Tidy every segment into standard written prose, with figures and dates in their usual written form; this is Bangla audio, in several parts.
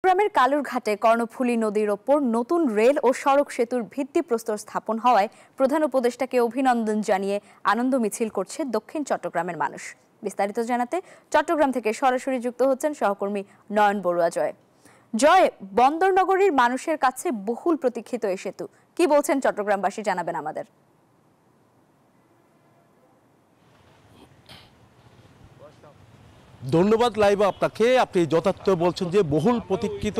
চট্টগ্রামের কালুরঘাটে কর্ণফুলী নদীর ওপর নতুন রেল ও সড়ক সেতুর ভিত্তিপ্রস্তর স্থাপন হওয়ায় প্রধান উপদেষ্টাকে অভিনন্দন জানিয়ে আনন্দ মিছিল করছে দক্ষিণ চট্টগ্রামের মানুষ। বিস্তারিত জানাতে চট্টগ্রাম থেকে সরাসরি যুক্ত হচ্ছেন সহকর্মী নয়ন বড়ুয়া। জয়, বন্দরনগরীর মানুষের কাছে বহুল প্রতীক্ষিত এই সেতু, কি বলছেন চট্টগ্রামবাসী জানাবেন আমাদের। ধন্যবাদ লাইবা আপনাকে। আপনি যথার্থ বলছেন যে বহুল প্রতীক্ষিত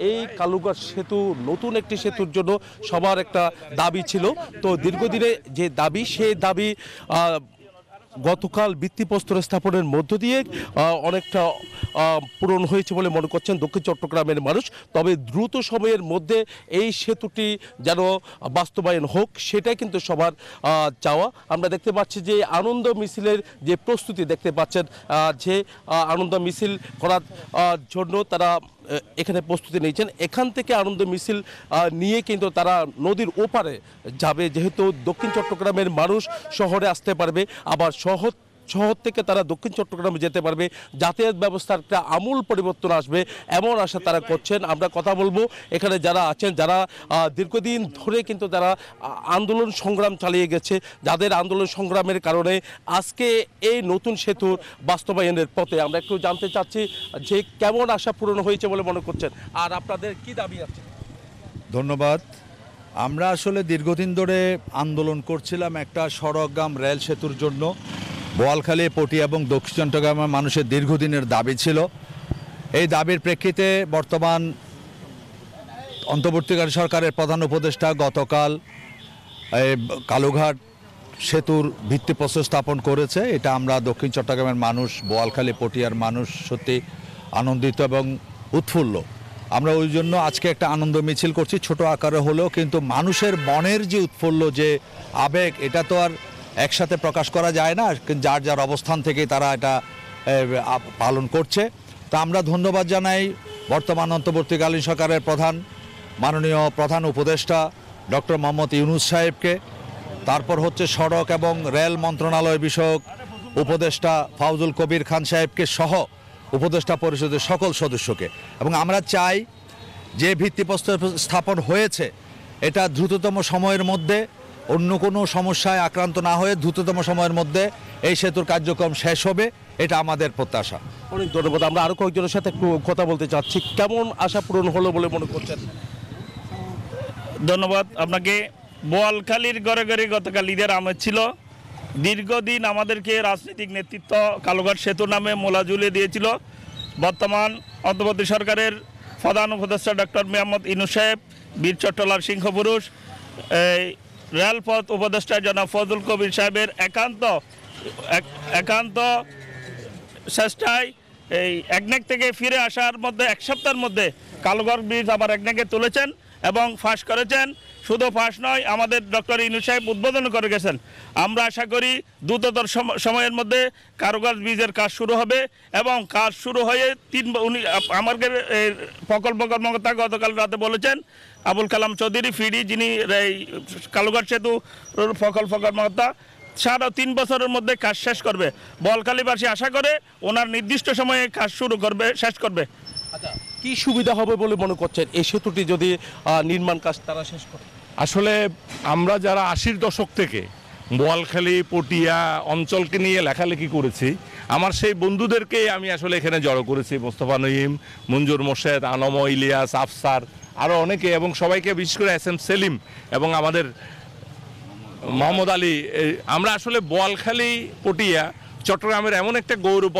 এই কালুরঘাট সেতু নতুন একটি সেতুর জন্য সবার একটা দাবি ছিল। তো দীর্ঘদিনে যে দাবি সেই দাবি গতকাল ভিত্তিপ্রস্তর স্থাপনের মধ্য দিয়ে অনেকটা পূরণ হয়েছে বলে মনে করছেন দক্ষিণ চট্টগ্রামের মানুষ। তবে দ্রুত সময়ের মধ্যে এই সেতুটি যেন বাস্তবায়ন হোক সেটাই কিন্তু সবার চাওয়া। আমরা দেখতে পাচ্ছি যে আনন্দ মিছিলের যে প্রস্তুতি দেখতে পাচ্ছেন, যে আনন্দ মিছিল করার জন্য তারা এখানে প্রস্তুতি নিয়েছেন। এখান থেকে আনন্দ মিছিল নিয়ে কিন্তু তারা নদীর ওপারে যাবে, যেহেতু দক্ষিণ চট্টগ্রামের মানুষ শহরে আসতে পারবে, আবার শহর থেকে তারা দক্ষিণ চট্টগ্রামে যেতে পারবে। যাতায়াত ব্যবস্থার একটা আমূল পরিবর্তন আসবে এমন আশা তারা করছেন। আমরা কথা বলবো এখানে যারা আছেন, যারা দীর্ঘদিন ধরে কিন্তু তারা আন্দোলন সংগ্রাম চালিয়ে গেছে, যাদের আন্দোলন সংগ্রামের কারণে আজকে এই নতুন সেতুর বাস্তবায়নের পথে। আমরা একটু জানতে চাচ্ছি যে কেমন আশা পূরণ হয়েছে বলে মনে করছেন, আর আপনাদের কি দাবি আছে। ধন্যবাদ। আমরা আসলে দীর্ঘদিন ধরে আন্দোলন করছিলাম একটা সড়কগাম রেল সেতুর জন্য। বোয়ালখালী, পটিয়া এবং দক্ষিণ চট্টগ্রামের মানুষের দীর্ঘদিনের দাবি ছিল। এই দাবির প্রেক্ষিতে বর্তমান অন্তর্বর্তীকালীন সরকারের প্রধান উপদেষ্টা গতকাল কালুরঘাট সেতুর ভিত্তিপ্রস্তর স্থাপন করেছে। এটা আমরা দক্ষিণ চট্টগ্রামের মানুষ, বোয়ালখালী, পটিয়ার মানুষ সত্যি আনন্দিত এবং উৎফুল্ল। আমরা ওই জন্য আজকে একটা আনন্দ মিছিল করছি, ছোট আকারে হলেও, কিন্তু মানুষের মনের যে উৎফুল্ল, যে আবেগ, এটা তো আর একসাথে প্রকাশ করা যায় না। যার যার অবস্থান থেকে তারা এটা পালন করছে। তা আমরা ধন্যবাদ জানাই বর্তমান অন্তর্বর্তীকালীন সরকারের মাননীয় প্রধান উপদেষ্টা ডক্টর মোহাম্মদ ইউনূস সাহেবকে, তারপর হচ্ছে সড়ক এবং রেল মন্ত্রণালয় বিষয়ক উপদেষ্টা ফাউজুল কবির খান সাহেবকে সহ উপদেষ্টা পরিষদের সকল সদস্যকে। এবং আমরা চাই যে ভিত্তিপ্রস্তর স্থাপন হয়েছে এটা দ্রুততম সময়ের মধ্যে, অন্য কোনো সমস্যায় আক্রান্ত না হয়ে দ্রুততম সময়ের মধ্যে এই সেতুর কার্যক্রম শেষ হবে, এটা আমাদের প্রত্যাশা। অনেক ধন্যবাদ। আমরা আরও কয়েকজনের সাথে একটু কথা বলতে চাচ্ছি, কেমন আশা পূরণ হলো বলে মনে করছেন। ধন্যবাদ আপনাকে। বোয়ালখালীর ঘরে ঘরে গতকাল ঈদের আমেজ ছিল। দীর্ঘদিন আমাদেরকে রাজনৈতিক নেতৃত্ব কালুরঘাট সেতু নামে মোলা ঝুলিয়ে দিয়েছিল। বর্তমান অন্তর্বর্তী সরকারের প্রধান উপদেষ্টা ডক্টর মোহাম্মদ ইউনূস সাহেব, বীর চট্টলার সিংহপুরুষ, রেলপথ উপদেষ্টা জনাব ফজলুল কবির সাহেবের একান্ত চেষ্টায় এই একনেক থেকে ফিরে আসার মধ্যে এক সপ্তাহের মধ্যে কালুরঘাট ব্রিজ আবার একনেকে তুলেছেন এবং ফাঁস করেছেন। শুধু ফাঁস নয়, আমাদের ডক্টর ইউনূস সাহেব উদ্বোধন করে গেছেন। আমরা আশা করি দ্রুততর সময়ের মধ্যে কালুরঘাট ব্রিজের কাজ শুরু হবে এবং কাজ শুরু হয়ে আমাদের প্রকল্প কর্মকর্তা গতকাল রাতে বলেছেন, আবুল কালাম চৌধুরী ফিডি, যিনি এই কালুরঘাট সেতু প্রকল্প কর্মকর্তা, 3.5 বছরের মধ্যে কাজ শেষ করবে। বোয়ালখালীবাসী আশা করে ওনার নির্দিষ্ট সময়ে কাজ শুরু করবে, শেষ করবে। আচ্ছা, কি সুবিধা হবে বলে মনে করছেন এই সেতুটি যদি নির্মাণ কাজ তারা শেষ করে? আসলে আমরা যারা 80-র দশক থেকে বোয়ালখালী, পটিয়া অঞ্চলকে নিয়ে লেখালেখি করেছি, আমার সেই বন্ধুদেরকে আমি আসলে এখানে জড়ো করেছি। মোস্তফা নঈম, মঞ্জুর মোর্শেদ, আনম, ইলিয়াস, আফসার, আরও অনেকে, এবং সবাইকে, বিশেষ করে SM সেলিম এবং আমাদের মোহাম্মদ আলী। আমরা আসলে বোয়ালখালী, পটিয়া, চট্টগ্রামের এমন একটা গৌরব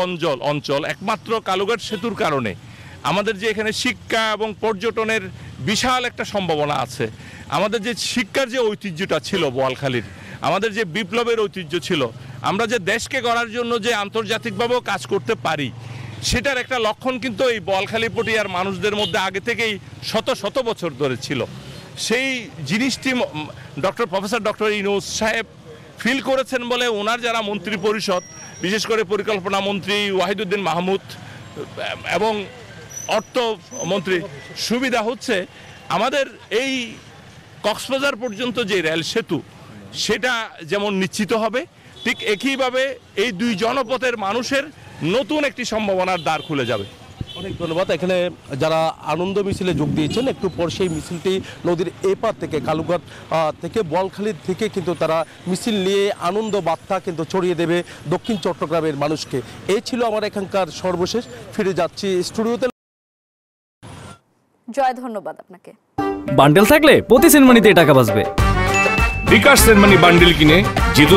অঞ্চল একমাত্র কালুরঘাট সেতুর কারণে আমাদের যে এখানে শিক্ষা এবং পর্যটনের বিশাল একটা সম্ভাবনা আছে। আমাদের যে শিক্ষার যে ঐতিহ্যটা ছিল বোয়ালখালীর, আমাদের যে বিপ্লবের ঐতিহ্য ছিল, আমরা যে দেশকে গড়ার জন্য যে আন্তর্জাতিকভাবেও কাজ করতে পারি, সেটার একটা লক্ষণ কিন্তু এই বোয়ালখালী, পটিয়ার মানুষদের মধ্যে আগে থেকেই শত শত বছর ধরে ছিল। সেই জিনিসটি প্রফেসর ডক্টর ইউনূস সাহেব ফিল করেছেন বলে ওনার যারা মন্ত্রী পরিষদ, বিশেষ করে পরিকল্পনা মন্ত্রী ওয়াহিদুদ্দিন মাহমুদ এবং অর্থমন্ত্রী, সুবিধা হচ্ছে আমাদের এই কক্সবাজার পর্যন্ত যে রেল সেতু, সেটা যেমন নিশ্চিত হবে, ঠিক একইভাবে এই দুই জনপথের মানুষের নতুন একটি সম্ভাবনার দ্বার খুলে যাবে। অনেক ধন্যবাদ। এখানে যারা আনন্দ মিছিলে যোগ দিয়েছেন, একটু পর সেই মিছিলটি নদীর এপার থেকে কালুঘাট থেকে বোয়ালখালীর থেকে কিন্তু তারা মিছিল নিয়ে আনন্দ বার্তা কিন্তু ছড়িয়ে দেবে দক্ষিণ চট্টগ্রামের মানুষকে। এই ছিল আমার এখানকার সর্বশেষ। ফিরে যাচ্ছি স্টুডিওতে। জয়, ধন্যবাদ আপনাকে। বান্ডেল থাকলে প্রতি সেনমানিতে টাকা বাঁচবে। বিকাশ সেনমানি বান্ডেল কিনে জিতুন